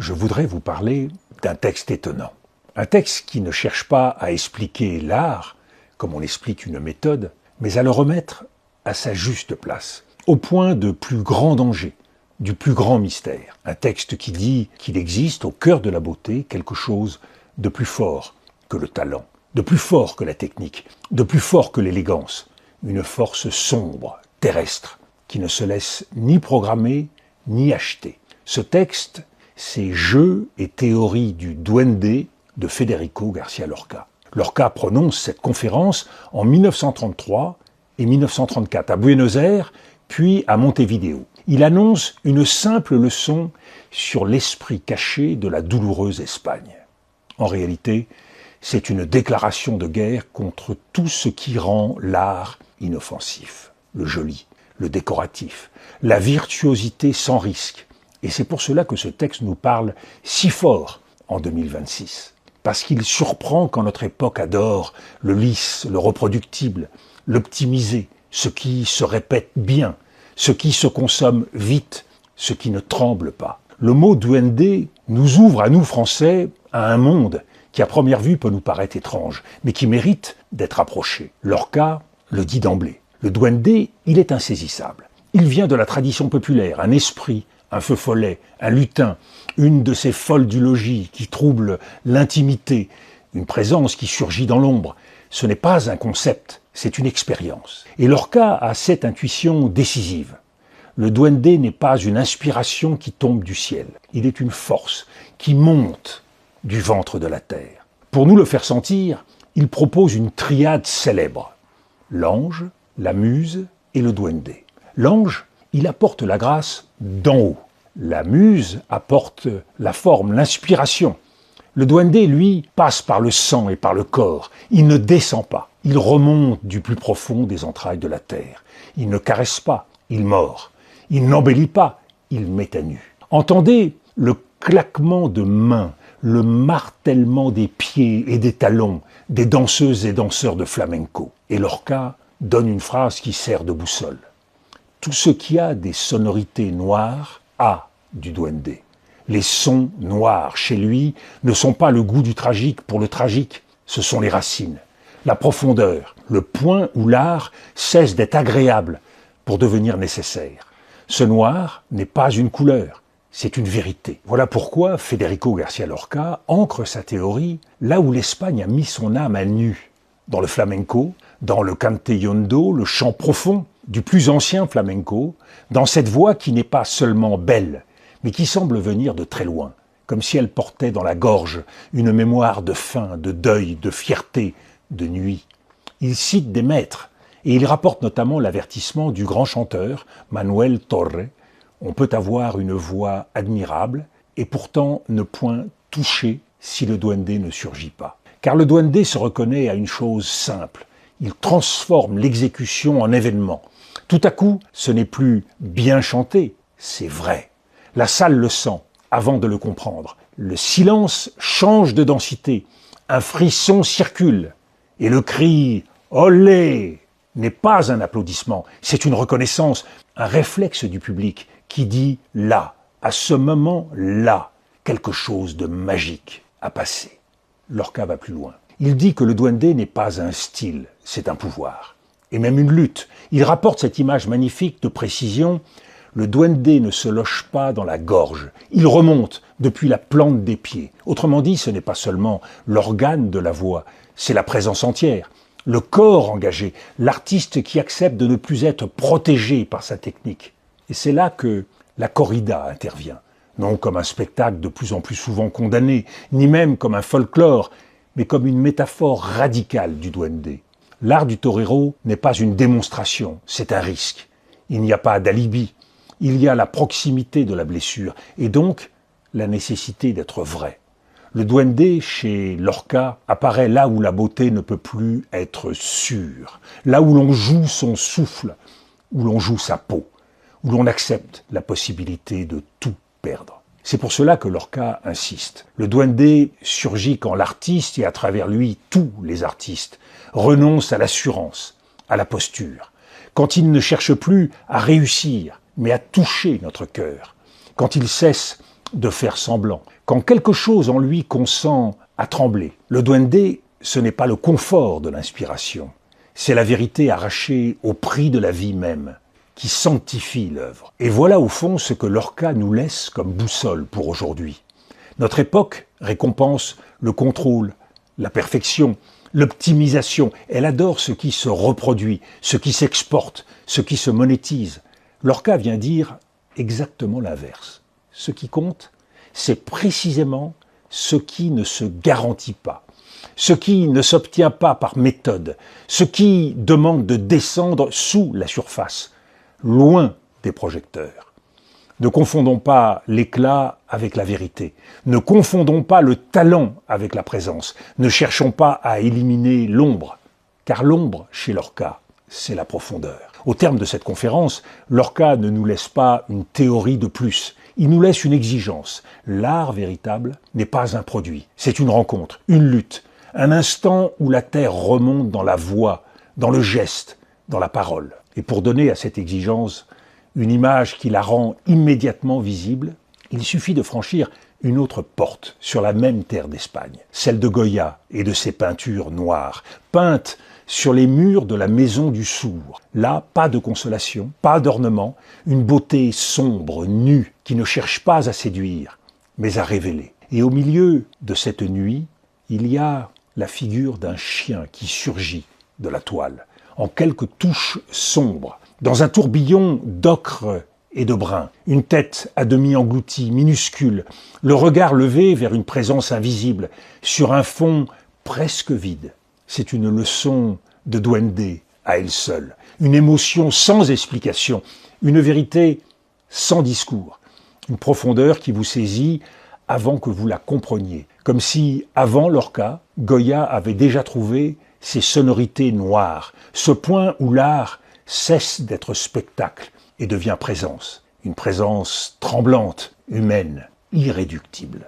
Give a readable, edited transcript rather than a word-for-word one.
je voudrais vous parler d'un texte étonnant. Un texte qui ne cherche pas à expliquer l'art, comme on explique une méthode, mais à le remettre à sa juste place, au point de plus grand danger, du plus grand mystère. Un texte qui dit qu'il existe au cœur de la beauté quelque chose de plus fort que le talent, de plus fort que la technique, de plus fort que l'élégance, une force sombre, terrestre, qui ne se laisse ni programmer ni acheter. Ce texte, c'est Jeux et théorie du Duende de Federico García Lorca. Lorca prononce cette conférence en 1933 et 1934 à Buenos Aires, puis à Montevideo. Il annonce une simple leçon sur l'esprit caché de la douloureuse Espagne. En réalité, c'est une déclaration de guerre contre tout ce qui rend l'art inoffensif, le joli, le décoratif, la virtuosité sans risque. Et c'est pour cela que ce texte nous parle si fort en 2026. Parce qu'il surprend quand notre époque adore le lisse, le reproductible, l'optimisé, ce qui se répète bien, ce qui se consomme vite, ce qui ne tremble pas. Le mot duende nous ouvre à nous Français à un monde qui à première vue peut nous paraître étrange, mais qui mérite d'être approché. Lorca le dit d'emblée. Le duende, il est insaisissable. Il vient de la tradition populaire, un esprit, un feu follet, un lutin, une de ces folles du logis qui troublent l'intimité, une présence qui surgit dans l'ombre. Ce n'est pas un concept, c'est une expérience. Et Lorca a cette intuition décisive. Le duende n'est pas une inspiration qui tombe du ciel. Il est une force qui monte du ventre de la terre. Pour nous le faire sentir, il propose une triade célèbre. L'ange, la muse et le duende. L'ange, il apporte la grâce d'en haut. La muse apporte la forme, l'inspiration. Le duende, lui, passe par le sang et par le corps. Il ne descend pas. Il remonte du plus profond des entrailles de la terre. Il ne caresse pas, il mord. Il n'embellit pas, il met à nu. Entendez le claquement de mains, le martèlement des pieds et des talons des danseuses et danseurs de flamenco. Et Lorca donne une phrase qui sert de boussole. Tout ce qui a des sonorités noires a du duende. Les sons noirs chez lui ne sont pas le goût du tragique pour le tragique, ce sont les racines, la profondeur, le point où l'art cesse d'être agréable pour devenir nécessaire. Ce noir n'est pas une couleur, c'est une vérité. Voilà pourquoi Federico García Lorca ancre sa théorie là où l'Espagne a mis son âme à nu, dans le flamenco, dans le cante jondo, le chant profond du plus ancien flamenco, dans cette voix qui n'est pas seulement belle, mais qui semble venir de très loin, comme si elle portait dans la gorge une mémoire de faim, de deuil, de fierté, de nuit. Il cite des maîtres, et il rapporte notamment l'avertissement du grand chanteur, Manuel Torre. On peut avoir une voix admirable, et pourtant ne point toucher si le duende ne surgit pas. Car le duende se reconnaît à une chose simple, il transforme l'exécution en événement. Tout à coup, ce n'est plus bien chanté, c'est vrai. La salle le sent, avant de le comprendre. Le silence change de densité, un frisson circule, et le cri « Olé !» n'est pas un applaudissement, c'est une reconnaissance, un réflexe du public qui dit « là », à ce moment-là, quelque chose de magique a passé. Lorca va plus loin. Il dit que le duende n'est pas un style, c'est un pouvoir, et même une lutte. Il rapporte cette image magnifique de précision. Le duende ne se loge pas dans la gorge, il remonte depuis la plante des pieds. Autrement dit, ce n'est pas seulement l'organe de la voix, c'est la présence entière, le corps engagé, l'artiste qui accepte de ne plus être protégé par sa technique. Et c'est là que la corrida intervient, non comme un spectacle de plus en plus souvent condamné, ni même comme un folklore, mais comme une métaphore radicale du duende. L'art du torero n'est pas une démonstration, c'est un risque. Il n'y a pas d'alibi. Il y a la proximité de la blessure et donc la nécessité d'être vrai. Le duende, chez Lorca, apparaît là où la beauté ne peut plus être sûre, là où l'on joue son souffle, où l'on joue sa peau, où l'on accepte la possibilité de tout perdre. C'est pour cela que Lorca insiste. Le duende surgit quand l'artiste, et à travers lui tous les artistes, renoncent à l'assurance, à la posture, quand ils ne cherchent plus à réussir, mais à toucher notre cœur, quand ils cessent de faire semblant. Quand quelque chose en lui consent à trembler, le duende, ce n'est pas le confort de l'inspiration, c'est la vérité arrachée au prix de la vie même, qui sanctifie l'œuvre. Et voilà au fond ce que Lorca nous laisse comme boussole pour aujourd'hui. Notre époque récompense le contrôle, la perfection, l'optimisation. Elle adore ce qui se reproduit, ce qui s'exporte, ce qui se monétise. Lorca vient dire exactement l'inverse. Ce qui compte, c'est précisément ce qui ne se garantit pas, ce qui ne s'obtient pas par méthode, ce qui demande de descendre sous la surface, loin des projecteurs. Ne confondons pas l'éclat avec la vérité. Ne confondons pas le talent avec la présence. Ne cherchons pas à éliminer l'ombre, car l'ombre, chez Lorca, c'est la profondeur. Au terme de cette conférence, Lorca ne nous laisse pas une théorie de plus. Il nous laisse une exigence. L'art véritable n'est pas un produit. C'est une rencontre, une lutte, un instant où la terre remonte dans la voix, dans le geste, dans la parole. Et pour donner à cette exigence une image qui la rend immédiatement visible, il suffit de franchir une autre porte sur la même terre d'Espagne, celle de Goya et de ses peintures noires, peintes sur les murs de la maison du sourd. Là, pas de consolation, pas d'ornement, une beauté sombre, nue, qui ne cherche pas à séduire, mais à révéler. Et au milieu de cette nuit, il y a la figure d'un chien qui surgit de la toile, en quelques touches sombres, dans un tourbillon d'ocre et de brun, une tête à demi engloutie, minuscule, le regard levé vers une présence invisible, sur un fond presque vide. C'est une leçon de duende à elle seule, une émotion sans explication, une vérité sans discours, une profondeur qui vous saisit avant que vous la compreniez, comme si, avant Lorca, Goya avait déjà trouvé ces sonorités noires, ce point où l'art cesse d'être spectacle et devient présence, une présence tremblante, humaine, irréductible.